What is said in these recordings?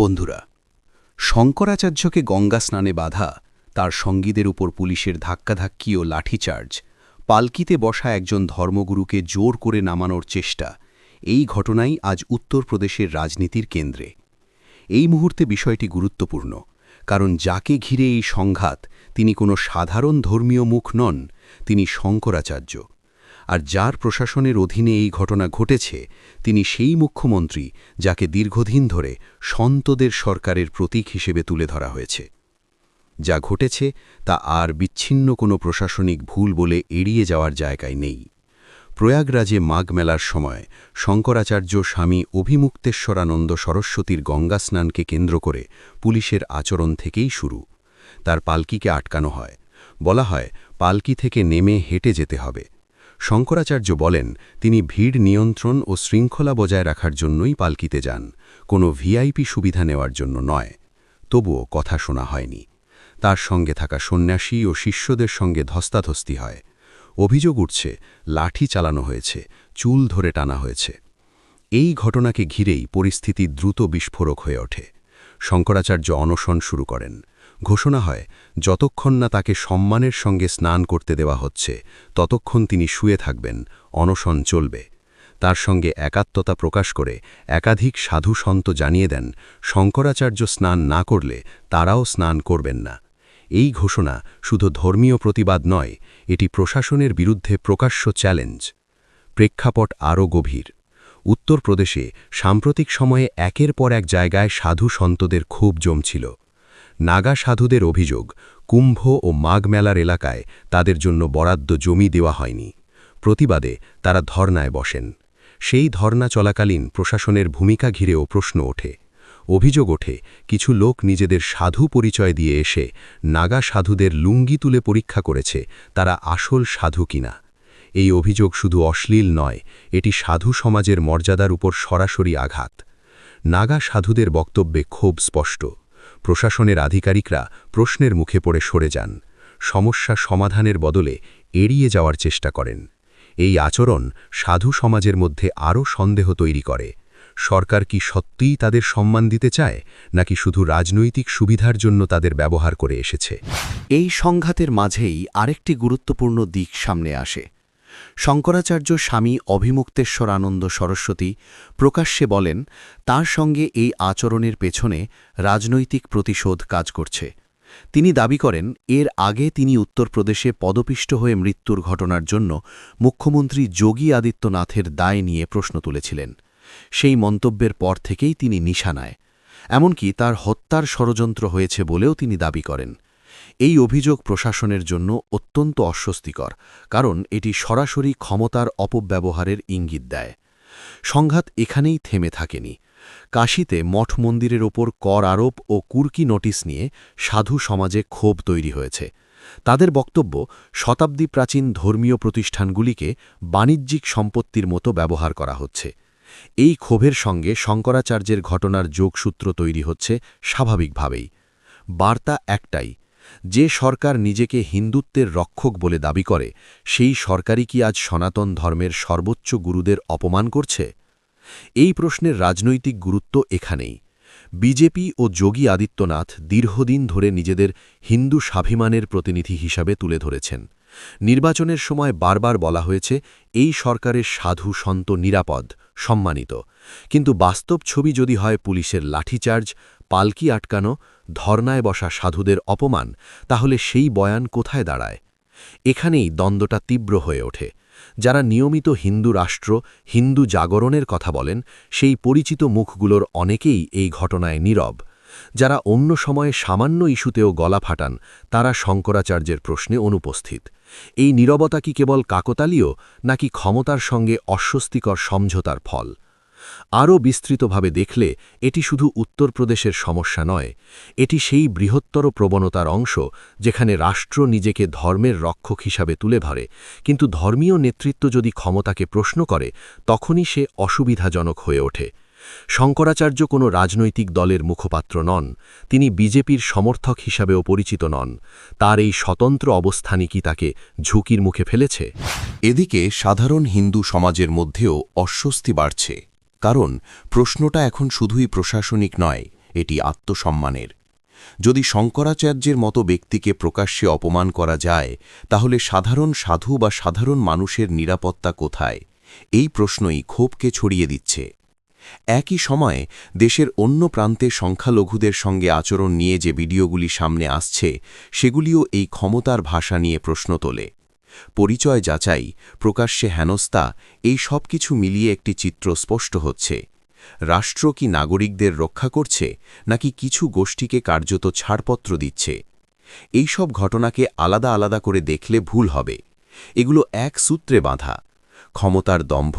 বন্ধুরা, শঙ্করাচার্যকে গঙ্গা স্নানে বাধা, তার সঙ্গীদের উপর পুলিশের ধাক্কাধাক্কি ও লাঠিচার্জ, পালকিতে বসা একজন ধর্মগুরুকে জোর করে নামানোর চেষ্টা, এই ঘটনাই আজ উত্তরপ্রদেশের রাজনীতির কেন্দ্রে। এই মুহূর্তে বিষয়টি গুরুত্বপূর্ণ, কারণ যাকে ঘিরে এই সংঘাত তিনি কোনো সাধারণ ধর্মীয় মুখ নন, তিনি শঙ্করাচার্য। আর যার প্রশাসনের অধীনে এই ঘটনা ঘটেছে তিনি সেই মুখ্যমন্ত্রী যাকে দীর্ঘদিন ধরে সন্তদের সরকারের প্রতীক হিসেবে তুলে ধরা হয়েছে। যা ঘটেছে তা আর বিচ্ছিন্ন কোনো প্রশাসনিক ভুল বলে এড়িয়ে যাওয়ার জায়গায় নেই। প্রয়াগরাজে মাঘ মেলার সময় শঙ্করাচার্য স্বামী অভিমুক্তেশ্বরানন্দ সরস্বতীর গঙ্গা স্নানকে কেন্দ্র করে পুলিশের আচরণ থেকেই শুরু। তার পালকিকে আটকানো হয়, বলা হয় পালকি থেকে নেমে হেঁটে যেতে হবে। শঙ্করাচার্য বলেন তিনি ভিড় নিয়ন্ত্রণ ও শৃঙ্খলা বজায় রাখার জন্যই পালকিতে যান, কোনো ভিআইপি সুবিধা নেওয়ার জন্য নয়। তবুও কথা শোনা হয়নি। তার সঙ্গে থাকা সন্ন্যাসী ও শিষ্যদের সঙ্গে ধস্তাধস্তি হয়। অভিযোগ উঠছে লাঠি চালানো হয়েছে, চুল ধরে টানা হয়েছে। এই ঘটনাকে ঘিরেই পরিস্থিতি দ্রুত বিস্ফোরক হয়ে ওঠে। শঙ্করাচার্য অনশন শুরু করেন। ঘোষণা হয় যতক্ষণ না তাকে সম্মানের সঙ্গে স্নান করতে দেওয়া হচ্ছে ততক্ষণ তিনি শুয়ে থাকবেন, অনশন চলবে। তার সঙ্গে একাত্মতা প্রকাশ করে একাধিক সাধু সন্ত জানিয়ে দেন শঙ্করাচার্য স্নান না করলে তারাও স্নান করবেন না। এই ঘোষণা শুধু ধর্মীয় প্রতিবাদ নয়, এটি প্রশাসনের বিরুদ্ধে প্রকাশ্য চ্যালেঞ্জ। প্রেক্ষাপট আরও গভীর। উত্তরপ্রদেশে সাম্প্রতিক সময়ে একের পর এক জায়গায় সাধু সন্তদের ক্ষোভ জমছিল। নাগা সাধুদের অভিযোগ কুম্ভ ও মাঘ মেলার এলাকায় তাদের জন্য বরাদ্দ জমি দেওয়া হয়নি। প্রতিবাদে তারা ধর্নায় বসেন। সেই ধর্না চলাকালীন প্রশাসনের ভূমিকা ঘিরেও প্রশ্ন ওঠে। অভিযোগ ওঠে কিছু লোক নিজেদের সাধু পরিচয় দিয়ে এসে নাগা সাধুদের লুঙ্গি তুলে পরীক্ষা করেছে তারা আসল সাধু কিনা। এই অভিযোগ শুধু অশ্লীল নয়, এটি সাধু সমাজের মর্যাদার উপর সরাসরি আঘাত। নাগা সাধুদের বক্তব্যে ক্ষোভ স্পষ্ট। প্রশাসনের আধিকারিকরা প্রশ্নের মুখে পড়ে সরে যান, সমস্যা সমাধানের বদলে এড়িয়ে যাওয়ার চেষ্টা করেন। এই আচরণ সাধু সমাজের মধ্যে আরও সন্দেহ তৈরি করে। সরকার কি সত্যিই তাদের সম্মান দিতে চায়, নাকি শুধু রাজনৈতিক সুবিধার জন্য তাদের ব্যবহার করে এসেছে? এই সংঘাতের মাঝেই আরেকটি গুরুত্বপূর্ণ দিক সামনে আসে। শঙ্করাচার্য স্বামী অভিমুক্তেশ্বরানন্দ সরস্বতী প্রকাশ্যে বলেন তার সঙ্গে এই আচরণের পেছনে রাজনৈতিক প্রতিশোধ কাজ করছে। তিনি দাবি করেন এর আগে তিনি উত্তরপ্রদেশে পদপিষ্ট হয়ে মৃত্যুর ঘটনার জন্য মুখ্যমন্ত্রী যোগী আদিত্যনাথের দায় নিয়ে প্রশ্ন তুলেছিলেন। সেই মন্তব্যের পর থেকেই তিনি নিশানায়। এমনকি তার হত্যার ষড়যন্ত্র হয়েছে বলেও তিনি দাবি করেন। এই অভিযোগ প্রশাসনের জন্য অত্যন্ত অস্বস্তিকর, কারণ এটি সরাসরি ক্ষমতার অপব্যবহারের ইঙ্গিত দেয়। সংঘাত এখানেই থেমে থাকেনি। কাশীতে মঠ মন্দিরের ওপর কর আরোপ ও কুর্কি নোটিশ নিয়ে সাধু সমাজে ক্ষোভ তৈরি হয়েছে। তাদের বক্তব্য শতাব্দী প্রাচীন ধর্মীয় প্রতিষ্ঠানগুলিকে বাণিজ্যিক সম্পত্তির মতো ব্যবহার করা হচ্ছে। এই ক্ষোভের সঙ্গে শঙ্করাচার্যের ঘটনার যোগসূত্র তৈরি হচ্ছে স্বাভাবিকভাবেই। বার্তা একটাই, যে সরকার নিজেকে হিন্দুত্বের রক্ষক বলে দাবি করে সেই সরকারই কি আজ সনাতন ধর্মের সর্বোচ্চ গুরুদের অপমান করছে? এই প্রশ্নের রাজনৈতিক গুরুত্ব এখানেই। বিজেপি ও যোগী আদিত্যনাথ দীর্ঘদিন ধরে নিজেদের হিন্দু স্বাভিমানের প্রতিনিধি হিসাবে তুলে ধরেছেন। নির্বাচনের সময় বারবার বলা হয়েছে এই সরকারের সাধু সন্ত নিরাপদ, সম্মানিত। কিন্তু বাস্তব ছবি যদি হয় পুলিশের লাঠিচার্জ, পালকি আটকানো, ধর্নায় বসা সাধুদের অপমান, তাহলে সেই বয়ান কোথায় দাঁড়ায়? এখানেই দ্বন্দ্বটা তীব্র হয়ে ওঠে। যারা নিয়মিত হিন্দু রাষ্ট্র, হিন্দু জাগরণের কথা বলেন, সেই পরিচিত মুখগুলোর অনেকেই এই ঘটনায় নীরব। যারা অন্য সময়ে সামান্য ইস্যুতেও গলা ফাটান, তারা শঙ্করাচার্যের প্রশ্নে অনুপস্থিত। এই নীরবতা কি কেবল কাকতালীয়, নাকি ক্ষমতার সঙ্গে অস্বস্তিকর সমঝোতার ফল? আরও বিস্তৃতভাবে দেখলে এটি শুধু উত্তরপ্রদেশের সমস্যা নয়, এটি সেই বৃহত্তর প্রবণতার অংশ যেখানে রাষ্ট্র নিজেকে ধর্মের রক্ষক হিসাবে তুলে ধরে, কিন্তু ধর্মীয় নেতৃত্ব যদি ক্ষমতাকে প্রশ্ন করে তখনই সে অসুবিধাজনক হয়ে ওঠে। শঙ্করাচার্য কোনো রাজনৈতিক দলের মুখপাত্র নন, তিনি বিজেপির সমর্থক হিসাবেও পরিচিত নন। তার এই স্বতন্ত্র অবস্থানই কি তাকে ঝুঁকির মুখে ফেলেছে? এদিকে সাধারণ হিন্দু সমাজের মধ্যেও অস্বস্তি বাড়ছে, কারণ প্রশ্নটা এখন শুধুই প্রশাসনিক নয়, এটি আত্মসম্মানের। যদি শঙ্করাচার্যের মতো ব্যক্তিকে প্রকাশ্যে অপমান করা যায়, তাহলে সাধারণ সাধু বা সাধারণ মানুষের নিরাপত্তা কোথায়? এই প্রশ্নই ক্ষোভকে ছড়িয়ে দিচ্ছে। একই সময়ে দেশের অন্য প্রান্তে সংখ্যালঘুদের সঙ্গে আচরণ নিয়ে যে ভিডিওগুলি সামনে আসছে, সেগুলিও এই ক্ষমতার ভাষা নিয়ে প্রশ্ন তোলে। পরিচয় যাচাই, প্রকাশ্যে হেনস্থা, এই সব কিছু মিলিয়ে একটি চিত্র স্পষ্ট হচ্ছে। রাষ্ট্র কি নাগরিকদের রক্ষা করছে, নাকি কিছু গোষ্ঠীকে কার্যত ছাড়পত্র দিচ্ছে? এই সব ঘটনাকে আলাদা আলাদা করে দেখলে ভুল হবে। এগুলো এক সূত্রে বাঁধা: ক্ষমতার দম্ভ,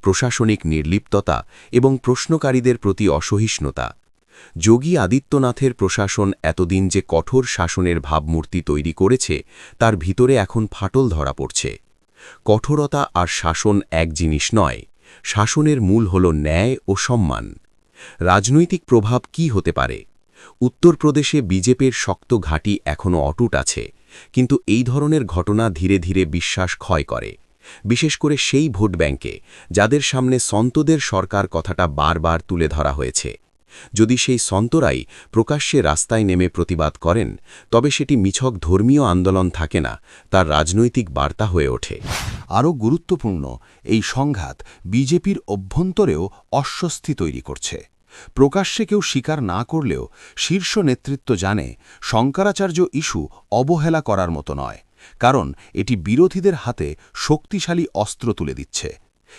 প্রশাসনিক নির্লিপ্ততা এবং প্রশ্নকারীদের প্রতি অসহিষ্ণুতা। যোগী আদিত্যনাথের প্রশাসন এতদিন যে কঠোর শাসনের ভাবমূর্তি তৈরি করেছে, তার ভিতরে এখন ফাটল ধরা পড়ছে। কঠোরতা আর শাসন এক জিনিস নয়। শাসনের মূল হল ন্যায় ও সম্মান। রাজনৈতিক প্রভাব কি হতে পারে? উত্তরপ্রদেশে বিজেপির শক্ত ঘাঁটি এখনও অটুট আছে, কিন্তু এই ধরনের ঘটনা ধীরে ধীরে বিশ্বাস ক্ষয় করে, বিশেষ করে সেই ভোট ব্যাংকে যাদের সামনে সন্তদের সরকার কথাটা বারবার তুলে ধরা হয়েছে। যদি সেই সন্তরাই প্রকাশ্যে রাস্তায় নেমে প্রতিবাদ করেন, তবে সেটি মিছক ধর্মীয় আন্দোলন থাকে না, তার রাজনৈতিক বার্তা হয়ে ওঠে। আরও গুরুত্বপূর্ণ, এই সংঘাত বিজেপির অভ্যন্তরেও অস্বস্তি তৈরি করছে। প্রকাশ্যে কেউ স্বীকার না করলেও শীর্ষ নেতৃত্ব জানে শঙ্করাচার্য ইস্যু অবহেলা করার মতো নয়, কারণ এটি বিরোধীদের হাতে শক্তিশালী অস্ত্র তুলে দিচ্ছে।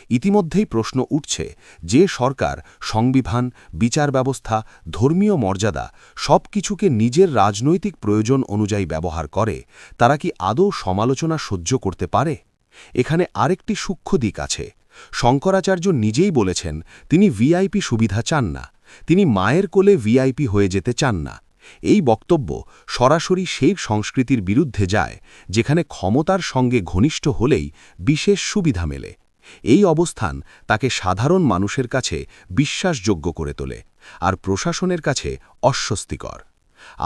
ইতিমধ্যেই প্রশ্ন উঠছে, যে সরকার সংবিধান, বিচার ব্যবস্থা, ধর্মীয় মর্যাদা সব কিছুকে নিজের রাজনৈতিক প্রয়োজন অনুযায়ী ব্যবহার করে, তারা কি আদৌ সমালোচনা সহ্য করতে পারে? এখানে আরেকটি সূক্ষ্ম দিক আছে। শঙ্করাচার্য নিজেই বলেছেন তিনি ভিআইপি সুবিধা চান না, তিনি মায়ের কোলে ভিআইপি হয়ে যেতে চান না। এই বক্তব্য সরাসরি সেই সংস্কৃতির বিরুদ্ধে যায় যেখানে ক্ষমতার সঙ্গে ঘনিষ্ঠ হলেই বিশেষ সুবিধা মেলে। এই অবস্থান তাকে সাধারণ মানুষের কাছে বিশ্বাসযোগ্য করে তোলে, আর প্রশাসনের কাছে অস্বস্তিকর।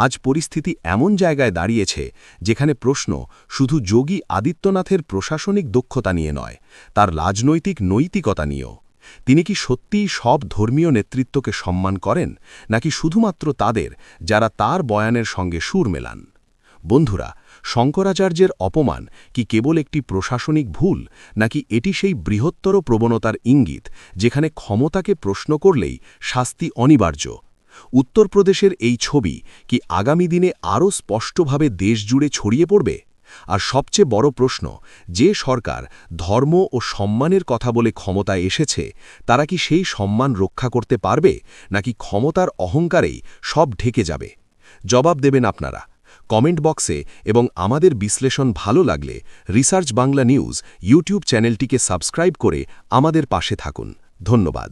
আজ পরিস্থিতি এমন জায়গায় দাঁড়িয়েছে যেখানে প্রশ্ন শুধু যোগী আদিত্যনাথের প্রশাসনিক দক্ষতা নিয়ে নয়, তার রাজনৈতিক নৈতিকতা নিয়েও। তিনি কি সত্যিই সব ধর্মীয় নেতৃত্বকে সম্মান করেন, নাকি শুধুমাত্র তাদের যারা তার বয়ানের সঙ্গে সুর মেলান? বন্ধুরা, শঙ্করাচার্যের অপমান কি কেবল একটি প্রশাসনিক ভুল, নাকি এটি সেই বৃহত্তর প্রবণতার ইঙ্গিত যেখানে ক্ষমতাকে প্রশ্ন করলেই শাস্তি অনিবার্য? উত্তরপ্রদেশের এই ছবি কি আগামী দিনে আরও স্পষ্টভাবে দেশজুড়ে ছড়িয়ে পড়বে? আর সবচেয়ে বড় প্রশ্ন, যে সরকার ধর্ম ও সম্মানের কথা বলে ক্ষমতায় এসেছে, তারা কি সেই সম্মান রক্ষা করতে পারবে, নাকি ক্ষমতার অহংকারেই সব ঢেকে যাবে? জবাব দেবেন আপনারা কমেন্ট বক্সে, এবং আমাদের বিশ্লেষণ ভালো লাগলে রিসার্চ বাংলা নিউজ ইউটিউব চ্যানেলটিকে সাবস্ক্রাইব করে আমাদের পাশে থাকুন। ধন্যবাদ।